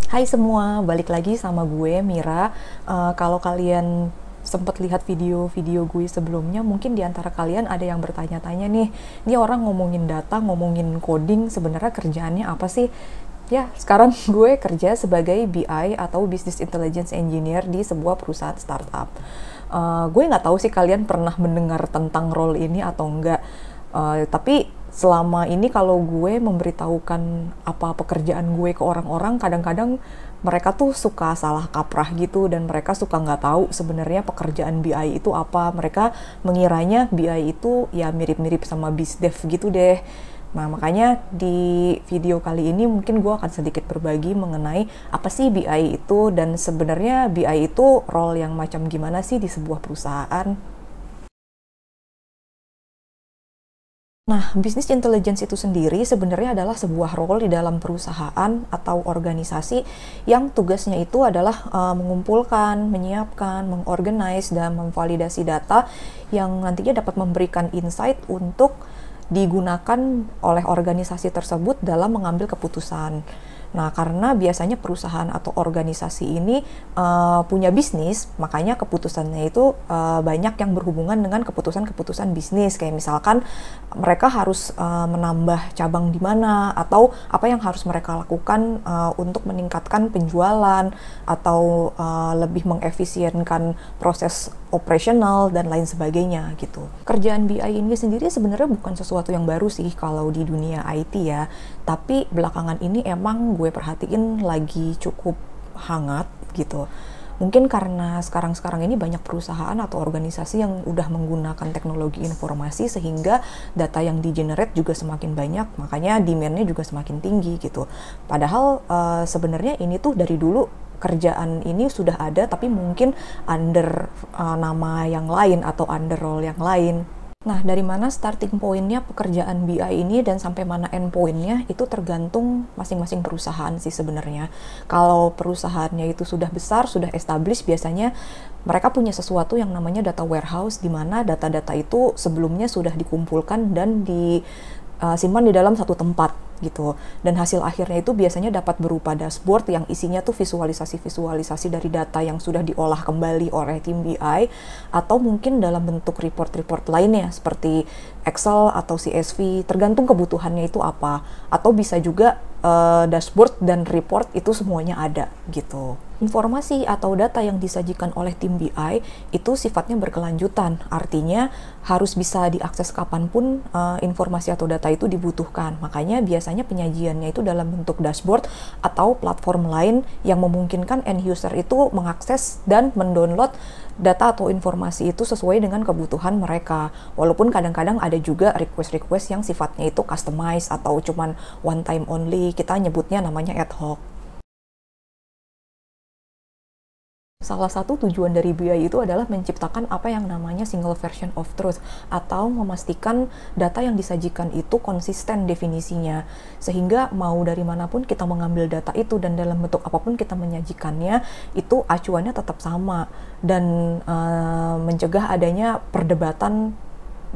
Hai semua, balik lagi sama gue Mira. Kalau kalian sempat lihat video-video gue sebelumnya, mungkin di antara kalian ada yang bertanya-tanya nih, ini orang ngomongin data, ngomongin coding, sebenarnya kerjaannya apa sih? Ya, sekarang gue kerja sebagai BI atau Business Intelligence Engineer di sebuah perusahaan startup. Gue nggak tahu sih kalian pernah mendengar tentang role ini atau enggak. Tapi selama ini kalau gue memberitahukan apa pekerjaan gue ke orang-orang, kadang-kadang mereka tuh suka salah kaprah gitu, dan mereka suka nggak tahu sebenarnya pekerjaan BI itu apa. Mereka mengiranya BI itu ya mirip-mirip sama BizDev gitu deh. Nah, makanya di video kali ini mungkin gue akan sedikit berbagi mengenai apa sih BI itu, dan sebenarnya BI itu role yang macam gimana sih di sebuah perusahaan. Nah, business intelligence itu sendiri sebenarnya adalah sebuah role di dalam perusahaan atau organisasi yang tugasnya itu adalah mengumpulkan, menyiapkan, mengorganize, dan memvalidasi data yang nantinya dapat memberikan insight untuk digunakan oleh organisasi tersebut dalam mengambil keputusan. Nah, karena biasanya perusahaan atau organisasi ini punya bisnis, makanya keputusannya itu banyak yang berhubungan dengan keputusan-keputusan bisnis. Kayak misalkan mereka harus menambah cabang di mana, atau apa yang harus mereka lakukan untuk meningkatkan penjualan, atau lebih mengefisienkan proses operasional dan lain sebagainya gitu. Kerjaan BI ini sendiri sebenarnya bukan sesuatu yang baru sih kalau di dunia IT ya, tapi belakangan ini emang gue perhatiin lagi cukup hangat gitu. Mungkin karena sekarang-sekarang ini banyak perusahaan atau organisasi yang udah menggunakan teknologi informasi sehingga data yang di-generate juga semakin banyak, makanya demand-nya juga semakin tinggi gitu. Padahal sebenarnya ini tuh dari dulu kerjaan ini sudah ada, tapi mungkin under nama yang lain atau under role yang lain. Nah, dari mana starting point-nya pekerjaan BI ini dan sampai mana end point-nya itu tergantung masing-masing perusahaan sih sebenarnya. Kalau perusahaannya itu sudah besar, sudah established, biasanya mereka punya sesuatu yang namanya data warehouse, di mana data-data itu sebelumnya sudah dikumpulkan dan disimpan di dalam satu tempat gitu. Dan hasil akhirnya itu biasanya dapat berupa dashboard yang isinya tuh visualisasi-visualisasi dari data yang sudah diolah kembali oleh tim BI, atau mungkin dalam bentuk report-report lainnya seperti Excel atau CSV, tergantung kebutuhannya itu apa. Atau bisa juga dashboard dan report itu semuanya ada gitu. Informasi atau data yang disajikan oleh tim BI itu sifatnya berkelanjutan, artinya harus bisa diakses kapanpun informasi atau data itu dibutuhkan. Makanya biasanya penyajiannya itu dalam bentuk dashboard atau platform lain yang memungkinkan end user itu mengakses dan mendownload data atau informasi itu sesuai dengan kebutuhan mereka. Walaupun kadang-kadang ada juga request-request yang sifatnya itu customize atau cuman one time only, kita nyebutnya namanya ad hoc. Salah satu tujuan dari BI itu adalah menciptakan apa yang namanya single version of truth, atau memastikan data yang disajikan itu konsisten definisinya, sehingga mau dari manapun kita mengambil data itu dan dalam bentuk apapun kita menyajikannya, itu acuannya tetap sama, dan mencegah adanya perdebatan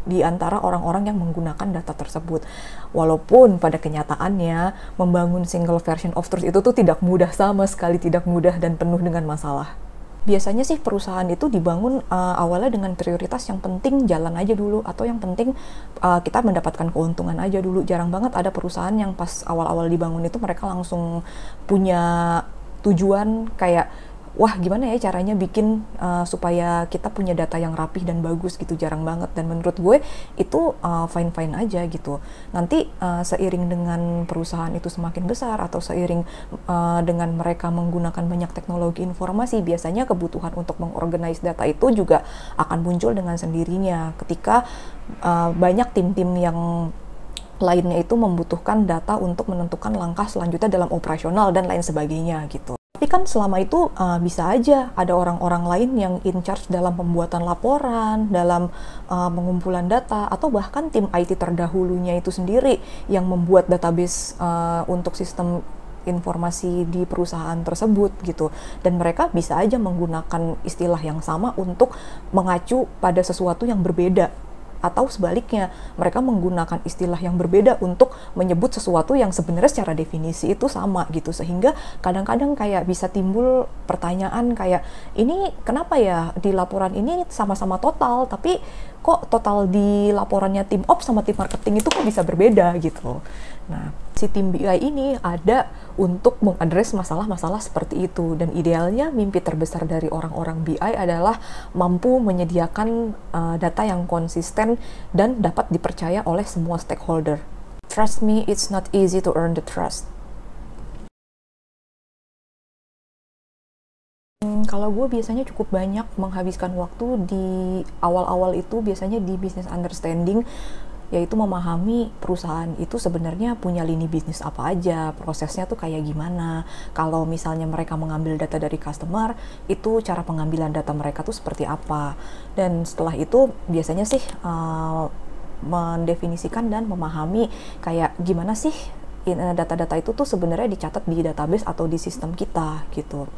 di antara orang-orang yang menggunakan data tersebut. Walaupun pada kenyataannya membangun single version of truth itu tuh tidak mudah, sama sekali tidak mudah, dan penuh dengan masalah. Biasanya sih perusahaan itu dibangun awalnya dengan prioritas yang penting jalan aja dulu, atau yang penting kita mendapatkan keuntungan aja dulu. Jarang banget ada perusahaan yang pas awal-awal dibangun itu mereka langsung punya tujuan kayak, wah gimana ya caranya bikin supaya kita punya data yang rapih dan bagus gitu. Jarang banget, dan menurut gue itu fine-fine aja gitu. Nanti seiring dengan perusahaan itu semakin besar, atau seiring dengan mereka menggunakan banyak teknologi informasi, biasanya kebutuhan untuk mengorganize data itu juga akan muncul dengan sendirinya ketika banyak tim-tim yang lainnya itu membutuhkan data untuk menentukan langkah selanjutnya dalam operasional dan lain sebagainya gitu. Tapi kan selama itu bisa aja ada orang-orang lain yang in charge dalam pembuatan laporan, dalam pengumpulan data, atau bahkan tim IT terdahulunya itu sendiri yang membuat database untuk sistem informasi di perusahaan tersebut gitu. Dan mereka bisa aja menggunakan istilah yang sama untuk mengacu pada sesuatu yang berbeda atau sebaliknya mereka menggunakan istilah yang berbeda untuk menyebut sesuatu yang sebenarnya secara definisi itu sama gitu, sehingga kadang-kadang kayak bisa timbul pertanyaan kayak, ini kenapa ya di laporan ini sama-sama total tapi kok total di laporannya tim ops sama tim marketing itu kok bisa berbeda gitu. Nah, si tim BI ini ada untuk mengadres masalah-masalah seperti itu, dan idealnya mimpi terbesar dari orang-orang BI adalah mampu menyediakan data yang konsisten dan dapat dipercaya oleh semua stakeholder. Trust me, it's not easy to earn the trust. Kalau gue biasanya cukup banyak menghabiskan waktu di awal-awal itu, biasanya di business understanding, yaitu memahami perusahaan itu sebenarnya punya lini bisnis apa aja, prosesnya tuh kayak gimana. Kalau misalnya mereka mengambil data dari customer, itu cara pengambilan data mereka tuh seperti apa. Dan setelah itu biasanya sih mendefinisikan dan memahami kayak gimana sih data-data itu tuh sebenarnya dicatat di database atau di sistem kita gitu.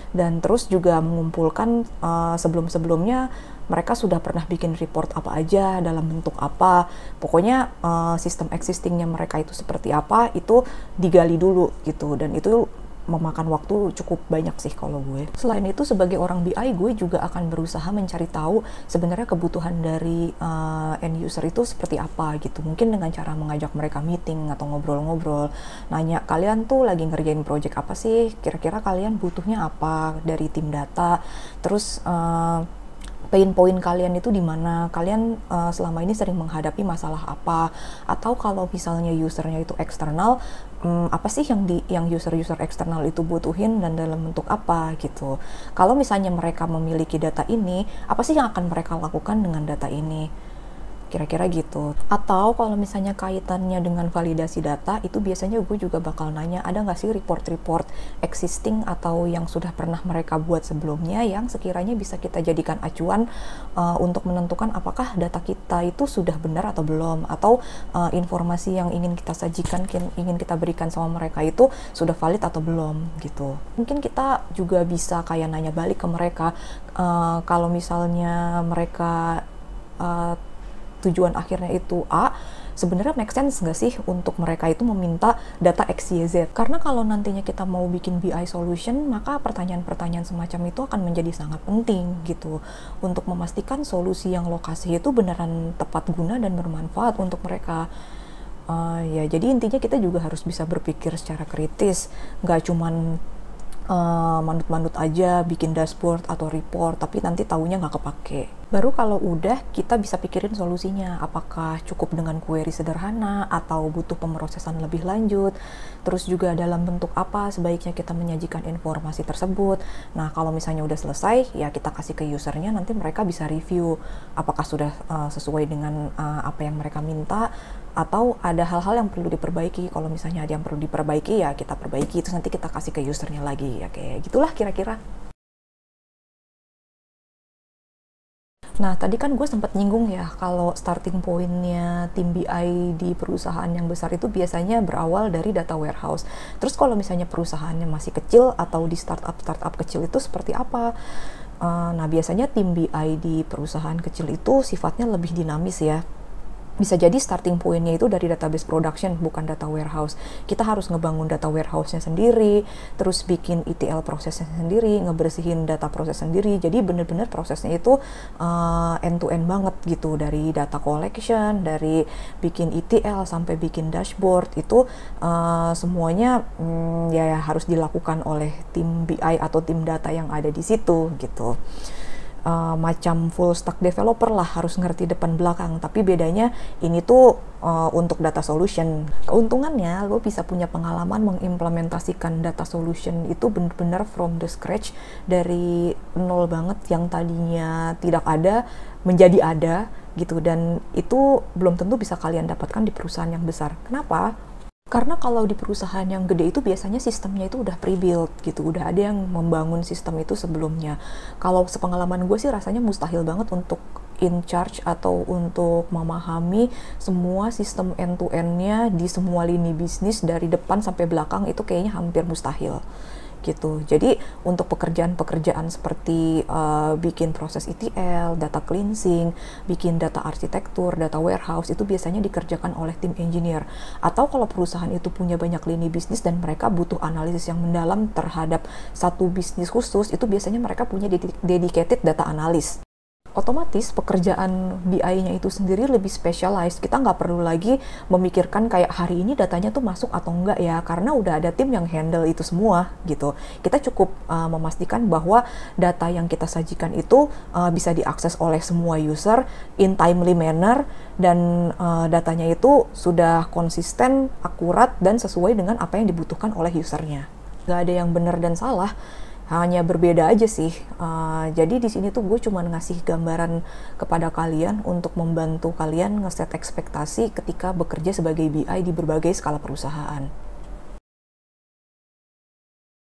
Dan terus juga mengumpulkan sebelum-sebelumnya mereka sudah pernah bikin report apa aja, dalam bentuk apa, pokoknya sistem existingnya mereka itu seperti apa, itu digali dulu gitu. Dan itu memakan waktu cukup banyak sih kalau gue. Selain itu, sebagai orang BI, gue juga akan berusaha mencari tahu sebenarnya kebutuhan dari end user itu seperti apa gitu. Mungkin dengan cara mengajak mereka meeting atau ngobrol-ngobrol, nanya, kalian tuh lagi ngerjain project apa sih? Kira-kira kalian butuhnya apa dari tim data? Terus pain point kalian itu di mana, kalian selama ini sering menghadapi masalah apa, atau kalau misalnya usernya itu eksternal, apa sih yang user eksternal itu butuhin dan dalam bentuk apa gitu. Kalau misalnya mereka memiliki data ini, apa sih yang akan mereka lakukan dengan data ini, kira-kira gitu. Atau kalau misalnya kaitannya dengan validasi data, itu biasanya gue juga bakal nanya, ada nggak sih report-report existing atau yang sudah pernah mereka buat sebelumnya yang sekiranya bisa kita jadikan acuan untuk menentukan apakah data kita itu sudah benar atau belum, atau informasi yang ingin kita sajikan, ingin kita berikan sama mereka itu sudah valid atau belum gitu. Mungkin kita juga bisa kayak nanya balik ke mereka, kalau misalnya mereka tujuan akhirnya itu A, sebenarnya make sense nggak sih untuk mereka itu meminta data XYZ? Karena kalau nantinya kita mau bikin BI solution, maka pertanyaan-pertanyaan semacam itu akan menjadi sangat penting gitu, untuk memastikan solusi yang lokasi itu beneran tepat guna dan bermanfaat untuk mereka. Ya, jadi intinya kita juga harus bisa berpikir secara kritis, nggak cuman manut-manut aja bikin dashboard atau report tapi nanti taunya nggak kepake. Baru kalau udah, kita bisa pikirin solusinya, apakah cukup dengan query sederhana atau butuh pemrosesan lebih lanjut, terus juga dalam bentuk apa sebaiknya kita menyajikan informasi tersebut. Nah, kalau misalnya udah selesai, ya kita kasih ke usernya, nanti mereka bisa review apakah sudah sesuai dengan apa yang mereka minta, atau ada hal-hal yang perlu diperbaiki. Kalau misalnya ada yang perlu diperbaiki, ya kita perbaiki, terus nanti kita kasih ke usernya lagi, ya kayak gitulah kira-kira. Nah, tadi kan gue sempat nyinggung ya, kalau starting point-nya tim BI di perusahaan yang besar itu biasanya berawal dari data warehouse. Terus kalau misalnya perusahaannya masih kecil atau di startup kecil itu seperti apa? Nah, biasanya tim BI di perusahaan kecil itu sifatnya lebih dinamis ya. Bisa jadi starting point-nya itu dari database production, bukan data warehouse. Kita harus ngebangun data warehouse-nya sendiri, terus bikin ETL prosesnya sendiri, ngebersihin data proses sendiri. Jadi bener-bener prosesnya itu end-to-end banget gitu, dari data collection, dari bikin ETL sampai bikin dashboard, itu semuanya ya harus dilakukan oleh tim BI atau tim data yang ada di situ gitu. Macam full stack developer lah, harus ngerti depan belakang, tapi bedanya ini tuh untuk data solution. Keuntungannya, lo bisa punya pengalaman mengimplementasikan data solution itu benar-benar from the scratch, dari nol banget, yang tadinya tidak ada menjadi ada gitu, dan itu belum tentu bisa kalian dapatkan di perusahaan yang besar. Kenapa? Karena kalau di perusahaan yang gede itu biasanya sistemnya itu udah pre-built gitu, udah ada yang membangun sistem itu sebelumnya. Kalau sepengalaman gue sih rasanya mustahil banget untuk in charge atau untuk memahami semua sistem end-to-end-nya di semua lini bisnis dari depan sampai belakang, itu kayaknya hampir mustahil gitu. Jadi untuk pekerjaan-pekerjaan seperti bikin proses ETL, data cleansing, bikin data arsitektur, data warehouse, itu biasanya dikerjakan oleh tim engineer. Atau kalau perusahaan itu punya banyak lini bisnis dan mereka butuh analisis yang mendalam terhadap satu bisnis khusus, itu biasanya mereka punya dedicated data analyst. Otomatis pekerjaan BI-nya itu sendiri lebih specialized. Kita nggak perlu lagi memikirkan kayak hari ini datanya tuh masuk atau enggak ya, karena udah ada tim yang handle itu semua gitu. Kita cukup memastikan bahwa data yang kita sajikan itu bisa diakses oleh semua user in timely manner, dan datanya itu sudah konsisten, akurat, dan sesuai dengan apa yang dibutuhkan oleh usernya. Nggak ada yang benar dan salah, hanya berbeda aja sih. Jadi di sini tuh gue cuma ngasih gambaran kepada kalian untuk membantu kalian ngeset ekspektasi ketika bekerja sebagai BI di berbagai skala perusahaan.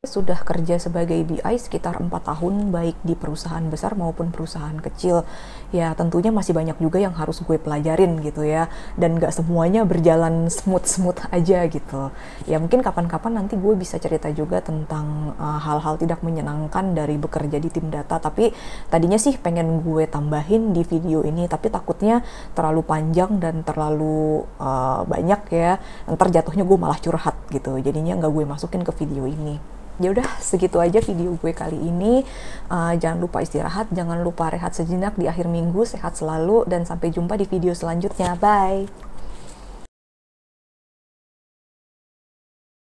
Sudah kerja sebagai BI sekitar 4 tahun, baik di perusahaan besar maupun perusahaan kecil. Ya tentunya masih banyak juga yang harus gue pelajarin gitu ya, dan gak semuanya berjalan smooth-smooth aja gitu. Ya mungkin kapan-kapan nanti gue bisa cerita juga tentang hal-hal tidak menyenangkan dari bekerja di tim data, tapi tadinya sih pengen gue tambahin di video ini, tapi takutnya terlalu panjang dan terlalu banyak ya, ntar jatuhnya gue malah curhat gitu, jadinya gak gue masukin ke video ini. Ya udah, segitu aja video gue kali ini. Jangan lupa istirahat, jangan lupa rehat sejenak di akhir minggu, sehat selalu, dan sampai jumpa di video selanjutnya. Bye!